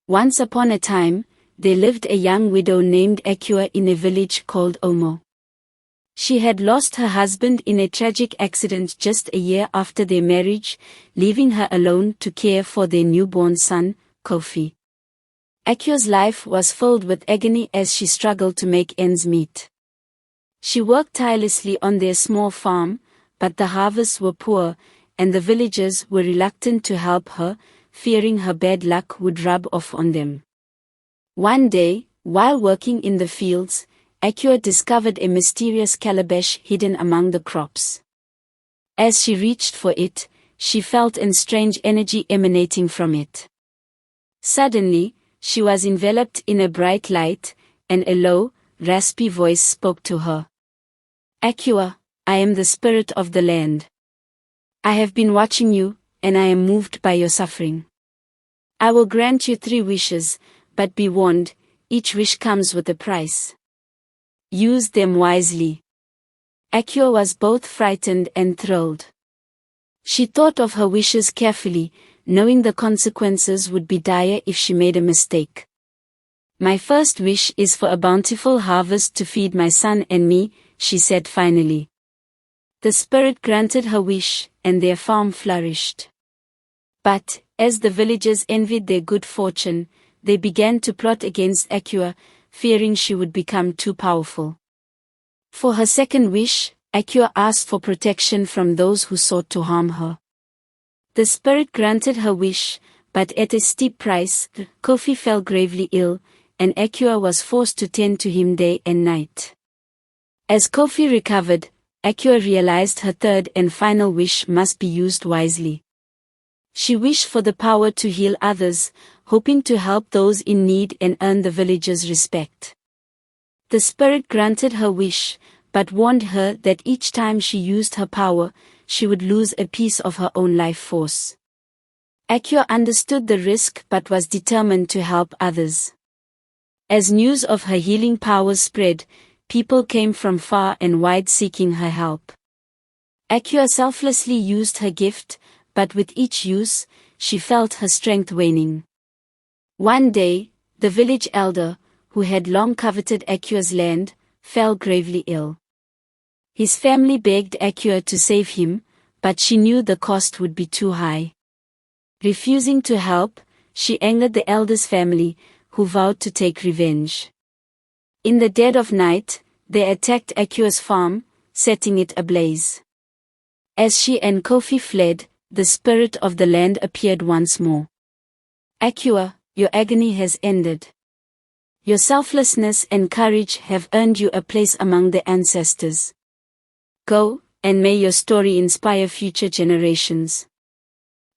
Once upon a time, there lived a young widow named Akua in a village called Omo. She had lost her husband in a tragic accident just a year after their marriage, leaving her alone to care for their newborn son, Kofi. Akua's life was filled with agony as she struggled to make ends meet. She worked tirelessly on their small farm, but the harvests were poor, and the villagers were reluctant to help her, fearing her bad luck would rub off on them. One day, while working in the fields, Akua discovered a mysterious calabash hidden among the crops. As she reached for it, she felt a strange energy emanating from it. Suddenly, she was enveloped in a bright light, and a low, raspy voice spoke to her. "Akua, I am the spirit of the land. I have been watching you, and I am moved by your suffering. I will grant you 3 wishes, but be warned, each wish comes with a price. Use them wisely." Akua was both frightened and thrilled. She thought of her wishes carefully, knowing the consequences would be dire if she made a mistake. "My first wish is for a bountiful harvest to feed my son and me," she said finally. The spirit granted her wish, and their farm flourished. But, as the villagers envied their good fortune, they began to plot against Akua, fearing she would become too powerful. For her second wish, Akua asked for protection from those who sought to harm her. The spirit granted her wish, but at a steep price. Kofi fell gravely ill, and Akua was forced to tend to him day and night. As Kofi recovered, Akua realized her third and final wish must be used wisely. She wished for the power to heal others, hoping to help those in need and earn the villagers' respect. The spirit granted her wish, but warned her that each time she used her power, she would lose a piece of her own life force. Akua understood the risk but was determined to help others. As news of her healing powers spread, people came from far and wide seeking her help. Akua selflessly used her gift, but with each use, she felt her strength waning. One day, the village elder, who had long coveted Akua's land, fell gravely ill. His family begged Akua to save him, but she knew the cost would be too high. Refusing to help, she angered the elder's family, who vowed to take revenge. In the dead of night, they attacked Akua's farm, setting it ablaze. As she and Kofi fled, the spirit of the land appeared once more. "Akua, your agony has ended. Your selflessness and courage have earned you a place among the ancestors. Go, and may your story inspire future generations."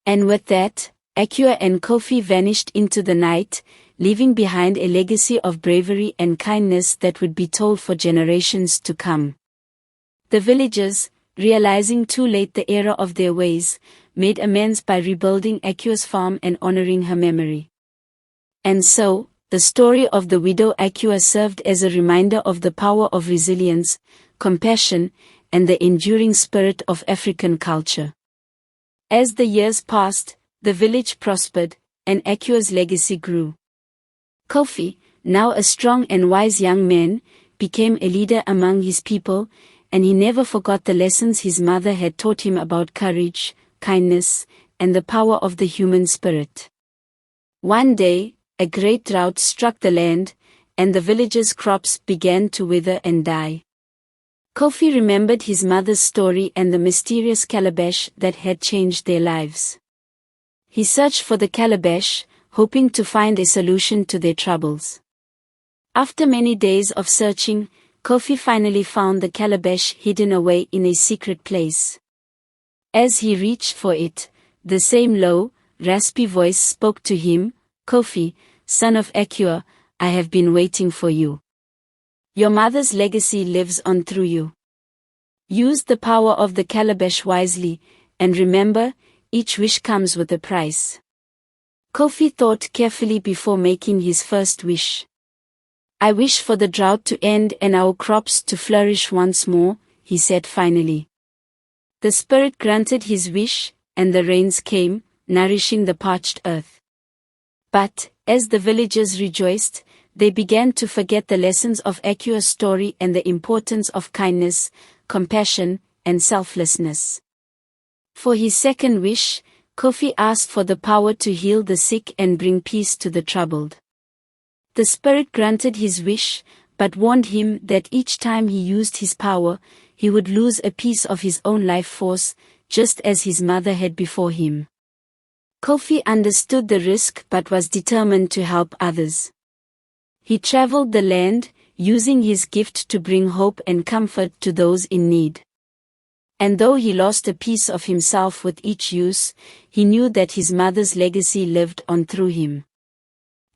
And with that, Akua and Kofi vanished into the night, leaving behind a legacy of bravery and kindness that would be told for generations to come. The villagers, realizing too late the error of their ways, made amends by rebuilding Akua's farm and honoring her memory. And so, the story of the widow Akua served as a reminder of the power of resilience, compassion, and the enduring spirit of African culture. As the years passed, the village prospered, and Akua's legacy grew. Kofi, now a strong and wise young man, became a leader among his people, and he never forgot the lessons his mother had taught him about courage, kindness, and the power of the human spirit. One day, a great drought struck the land, and the villagers' crops began to wither and die. Kofi remembered his mother's story and the mysterious calabash that had changed their lives. He searched for the calabash, hoping to find a solution to their troubles. After many days of searching, Kofi finally found the calabash hidden away in a secret place. As he reached for it, the same low, raspy voice spoke to him. "Kofi, son of Akua, I have been waiting for you. Your mother's legacy lives on through you. Use the power of the calabash wisely, and remember, each wish comes with a price." Kofi thought carefully before making his first wish. "I wish for the drought to end and our crops to flourish once more," he said finally. The spirit granted his wish, and the rains came, nourishing the parched earth. But, as the villagers rejoiced, they began to forget the lessons of Akua's story and the importance of kindness, compassion, and selflessness. For his second wish, Kofi asked for the power to heal the sick and bring peace to the troubled. The spirit granted his wish, but warned him that each time he used his power, he would lose a piece of his own life force, just as his mother had before him. Kofi understood the risk but was determined to help others. He traveled the land, using his gift to bring hope and comfort to those in need. And though he lost a piece of himself with each use, he knew that his mother's legacy lived on through him.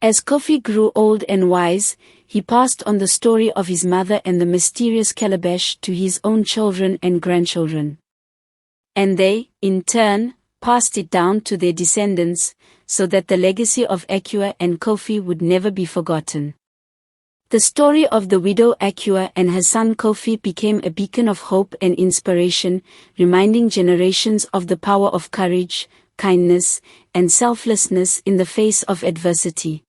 As Kofi grew old and wise, he passed on the story of his mother and the mysterious calabash to his own children and grandchildren. And they, in turn, passed it down to their descendants, so that the legacy of Akua and Kofi would never be forgotten. The story of the widow Akua and her son Kofi became a beacon of hope and inspiration, reminding generations of the power of courage, kindness, and selflessness in the face of adversity.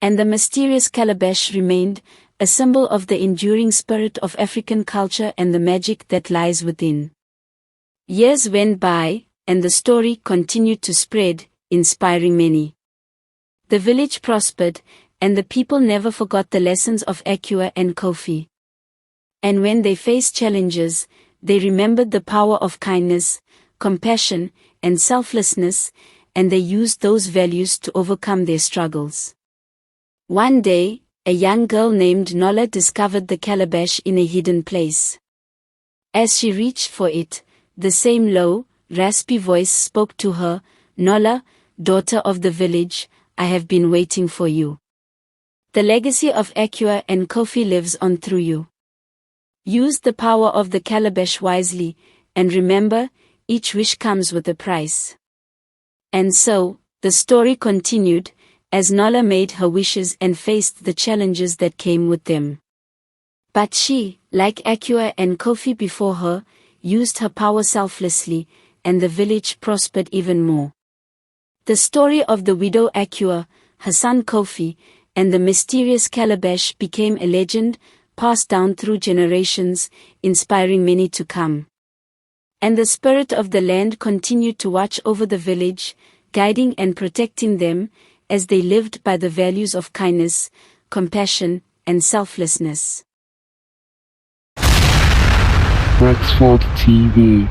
And the mysterious calabash remained, a symbol of the enduring spirit of African culture and the magic that lies within. Years went by, and the story continued to spread, inspiring many. The village prospered, and the people never forgot the lessons of Akua and Kofi. And when they faced challenges, they remembered the power of kindness, compassion, and selflessness, and they used those values to overcome their struggles. One day, a young girl named Nola discovered the calabash in a hidden place. As she reached for it, the same low, raspy voice spoke to her, "Nola, daughter of the village, I have been waiting for you. The legacy of Akua and Kofi lives on through you. Use the power of the calabash wisely, and remember, each wish comes with a price." And so, the story continued, as Nola made her wishes and faced the challenges that came with them. But she, like Akua and Kofi before her, used her power selflessly, and the village prospered even more. The story of the widow Akua, her son Kofi, and the mysterious calabash became a legend, passed down through generations, inspiring many to come. And the spirit of the land continued to watch over the village, guiding and protecting them, as they lived by the values of kindness, compassion, and selflessness. Rexford TV